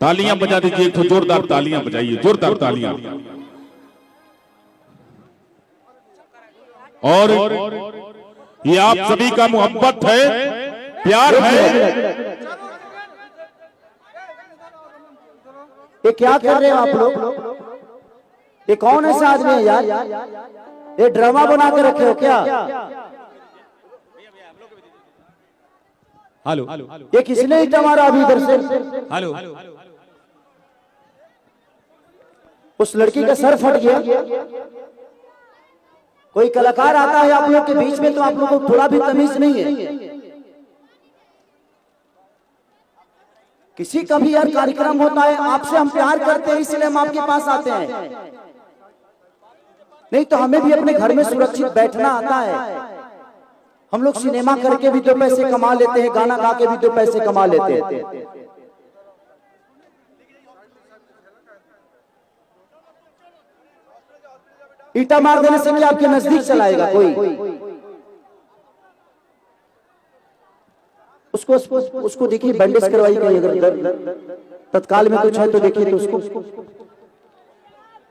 तालियां बजा दीजिए, तो जोरदार तालियां बजाइए, जोरदार तालियां। और ये आप सभी का मोहब्बत है, प्यार है। ये क्या कर रहे हो आप लोग? ये कौन ऐसा आदमी है यार? ये ड्रामा बना के रखे हो क्या? हेलो, ये किसने ईटा मारा अभी इधर से? हेलो, उस लड़की का सर फट गया। कोई कलाकार आता है आप लोग के बीच में तो आप लोगों को थोड़ा भी तमीज नहीं है। किसी का भी यार कार्यक्रम होता है, आपसे हम प्यार करते हैं इसलिए हम आपके पास आते हैं, नहीं तो हमें भी अपने घर में सुरक्षित बैठना आता है। हम लोग सिनेमा करके भी 2 पैसे कमा लेते हैं, गाना गा के भी 2 पैसे कमा लेते हैं। ईटा मार देने से क्या आपके नजदीक चलाएगा कोई? उसको देखिए, बैंडेज करवाई गई, अगर दर्द तत्काल में कुछ है तो देखिए, तो उसको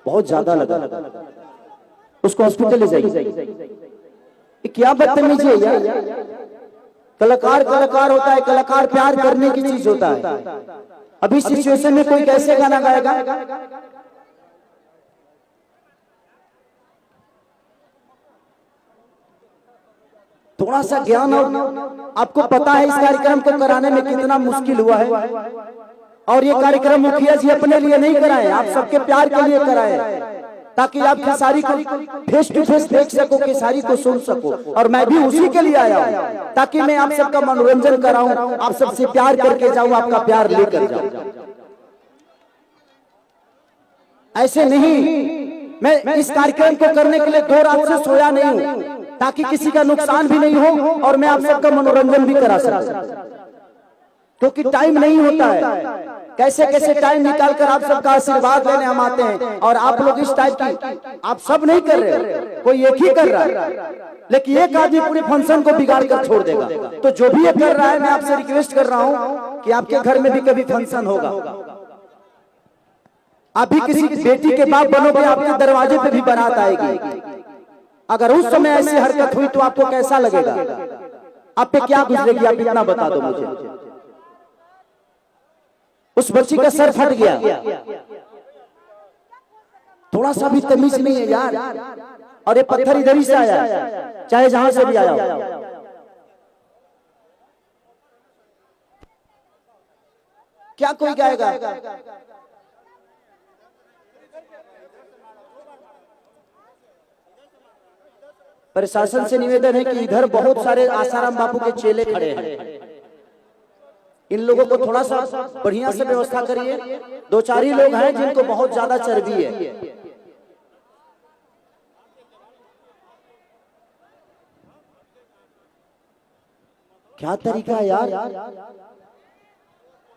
बहुत ज्यादा लगा, उसको हॉस्पिटल ले जाइए। क्या बदतमीजी है यार? कलाकार कलाकार होता है, कलाकार प्यार करने की चीज होता है। अभी सिचुएशन में कोई कैसे गाना गाएगा? थोड़ा सा ज्ञान, और आपको पता है इस कार्यक्रम को कराने में कितना मुश्किल हुआ है। और ये कार्यक्रम मुखिया जी अपने लिए नहीं कराए, आप सबके प्यार के लिए कराए, ताकि आप खेसारी को फेस टू फेस देख सको, खेसारी को सुन सको। और मैं भी उसी के लिए आया हूँ, ताकि मैं आप सबका मनोरंजन कराऊं, आप सबसे प्यार करके जाऊं, आपका प्यार लेकर जाऊं। ऐसे नहीं, मैं इस कार्यक्रम को करने के लिए 2 रात से सोया नहीं हूं, ताकि किसी का नुकसान भी नहीं हो और मैं आप सबका मनोरंजन भी करा सकूं, क्योंकि टाइम नहीं होता है। कैसे कैसे टाइम निकालकर आप सबका आशीर्वाद लेने हम आते हैं, और आप लोग इस टाइप की आप सब नहीं कर रहे, कोई एक ही कर रहा है, लेकिन एक आदमी पूरे फंक्शन को बिगाड़ कर छोड़ देगा। तो जो भी ये कर रहा है, मैं आपसे रिक्वेस्ट कर रहा हूं कि आपके घर में भी कभी फंक्शन होगा, आप भी किसी बेटी के बाप बनोगे, आपके दरवाजे पे भी बारात आएगी। अगर उस समय ऐसी हरकत हुई तो आपको कैसा लगेगा? आप पे क्या गुजरेगी? आप इतना बता दो मुझे। उस बच्ची का सर फट गया, थोड़ा सा भी तमीज नहीं है यार। और ये पत्थर इधर ही से आया, चाहे जहां से भी आया। क्या कोई गाएगा? प्रशासन से निवेदन है कि इधर बहुत सारे आसाराम बापू के चेले खड़े हैं, इन लोगों को थोड़ा सा बढ़िया से व्यवस्था करिए। 2-4 ही लोग हैं जिनको बहुत ज्यादा चर्बी है। क्या तरीका है यार?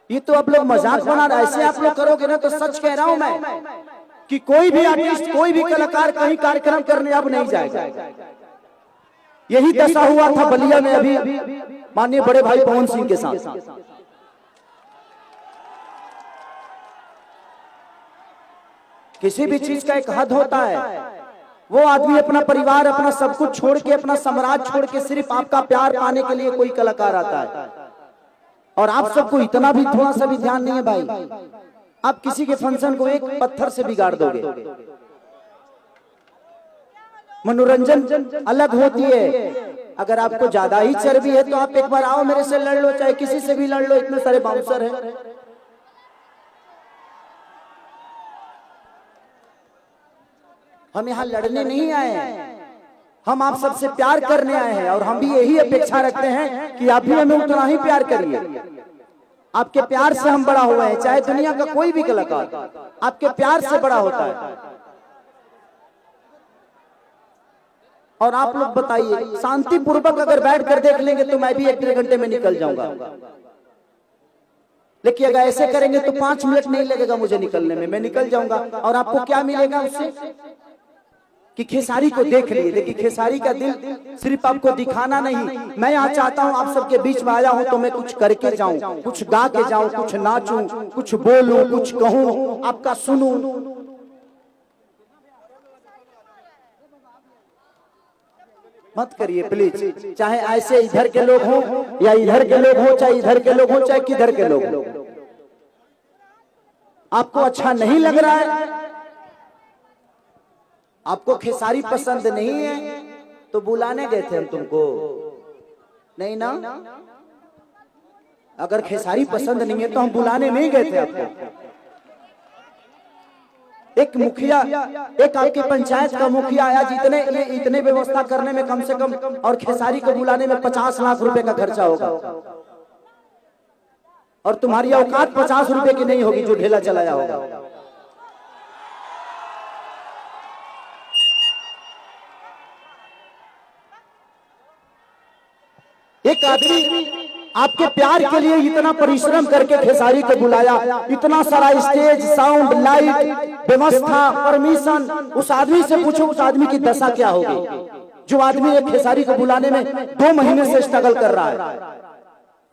ये तो आप लोग मजाक बना रहे, ऐसे आप लोग करोगे ना तो सच कह रहा हूं मैं कि कोई भी आर्टिस्ट, कोई भी कलाकार कहीं कार्यक्रम करने अब नहीं जाएगा। यही दशा हुआ था बलिया में अभी माननीय बड़े भाई पवन सिंह के साथ। किसी भी चीज का एक हद होता है। वो आदमी अपना परिवार, अपना सब कुछ छोड़ के, अपना साम्राज्य छोड़ के सिर्फ आपका प्यार पाने के लिए कोई कलाकार आता है। और आप सबको इतना भी थोड़ा सा भी ध्यान नहीं है भाई। आप किसी के फंक्शन को एक पत्थर से बिगाड़ दोगे। मनोरंजन अलग होती है। अगर आपको ज्यादा ही चर्बी है तो आप एक बार आओ, मेरे से लड़ लो, चाहे किसी से भी लड़ लो, इतने सारे बाउंसर हैं। हम यहाँ लड़ने नहीं आए हैं, हम आप सबसे प्यार करने आए हैं। और हम भी यही अपेक्षा रखते हैं कि आप भी हमें उतना ही प्यार करिए। आपके प्यार से हम बड़ा हुए हैं, चाहे दुनिया का कोई भी कलाकार आपके प्यार से बड़ा होता है। और आप लोग बताइए, शांतिपूर्वक अगर बैठ कर देख लेंगे तो मैं भी 1-1.5 घंटे में निकल जाऊंगा। लेकिन अगर ऐसे करेंगे तो 5 मिनट नहीं लगेगा मुझे निकलने में, मैं निकल जाऊंगा। और आपको क्या मिलेगा उससे? कि खेसारी को देख लिए, लेकिन खेसारी का दिल सिर्फ आपको दिखाना नहीं। मैं यहाँ चाहता हूँ आप सबके बीच में आया हूँ तो मैं कुछ करके जाऊं, कुछ गा के जाऊं, कुछ नाचूं, कुछ बोलूं, कुछ कहूं, आपका सुनूं। मत करिए प्लीज, चाहे ऐसे इधर के लोग हों या इधर के लोग हों, चाहे इधर के लोग हों चाहे किधर के लोग हों। आपको अच्छा नहीं लग रहा है, आपको खेसारी पसंद नहीं है तो बुलाने गए थे हम तुमको, नहीं ना? अगर खेसारी पसंद नहीं है तो हम बुलाने नहीं गए थे आपको। एक मुखिया, एक आपकी पंचायत का मुखिया आया, इतने व्यवस्था करने में कम से कम और खेसारी को बुलाने में 50 लाख रुपए का खर्चा होगा, और तुम्हारी औकात 50 रुपए की नहीं होगी जो ढेला चलाया होगा। एक आदमी आपके प्यार के लिए इतना परिश्रम करके खेसारी को बुलाया, इतना सारा स्टेज, साउंड, लाइट, व्यवस्था, परमिशन। उस आदमी से पूछो उस आदमी की दशा क्या होगी, जो आदमी एक खेसारी को बुलाने में 2 महीने से स्ट्रगल कर रहा है,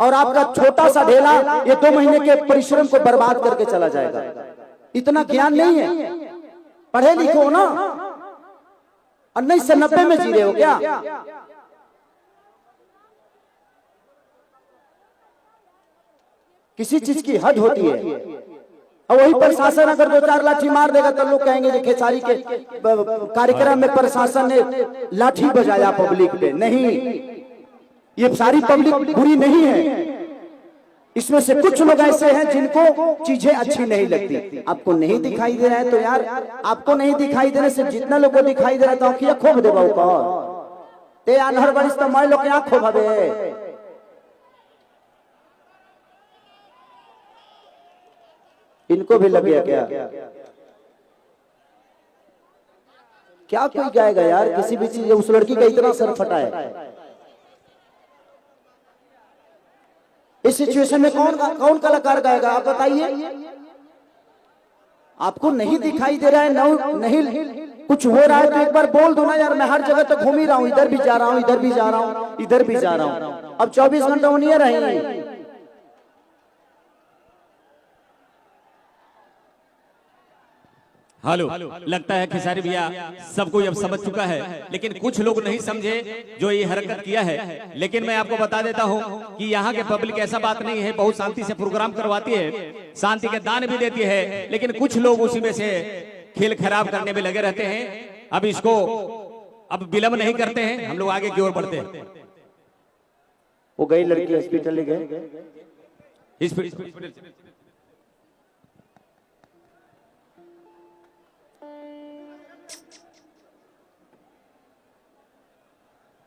और आपका छोटा सा ढेला ये 2 महीने के परिश्रम को बर्बाद करके चला जाएगा। इतना ज्ञान नहीं है, पढ़े लिखो ना। 1990 में जी रहे हो क्या? किसी चीज की हद होती है, और वही प्रशासन अगर 2-4 लाठी मार देगा तो लोग कहेंगे कि खेसारी के कार्यक्रम में प्रशासन ने लाठी बजाया पब्लिक पे। नहीं, ये सारी पब्लिक बुरी नहीं है, इसमें से कुछ लोग ऐसे हैं जिनको चीजें अच्छी नहीं लगती। आपको नहीं दिखाई दे रहा है तो यार, आपको नहीं दिखाई देने से जितना लोगों को दिखाई दे रहा है तो आंखिया खोब देबा ते अनहर बरिस तो मैं लोग आंख खोबे। इनको भी लग गया क्या? क्या कोई गाएगा यार किसी भी चीज? उस लड़की का इतना सर फटा है। इस सिचुएशन में कौन कलाकार गाएगा आप बताइए? आपको नहीं दिखाई दे रहा है, नहीं कुछ हो रहा है तो एक बार बोल दो ना यार, मैं हर जगह तो घूम ही रहा हूं, इधर भी जा रहा हूं, इधर भी जा रहा हूं, इधर भी जा रहा हूं। अब 24 घंटा होनी रहेंगे। हेलो, लगता है खेसारी भैया सब कोई अब समझ चुका है, लेकिन कुछ लोग नहीं समझे जो ये हरकत किया है। लेकिन मैं आपको बता देता हूं कि यहाँ के पब्लिक ऐसा बात नहीं है, बहुत शांति से प्रोग्राम करवाती है, शांति के दान भी देती है, लेकिन कुछ लोग उसी में से खेल खराब करने में लगे रहते हैं। अब इसको अब विलंब नहीं करते हैं, हम लोग आगे की ओर बढ़ते हैं। वो गई लड़की हॉस्पिटल ले गए,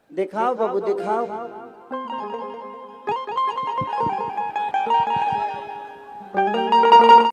दिखाओ बाबू दिखाओ।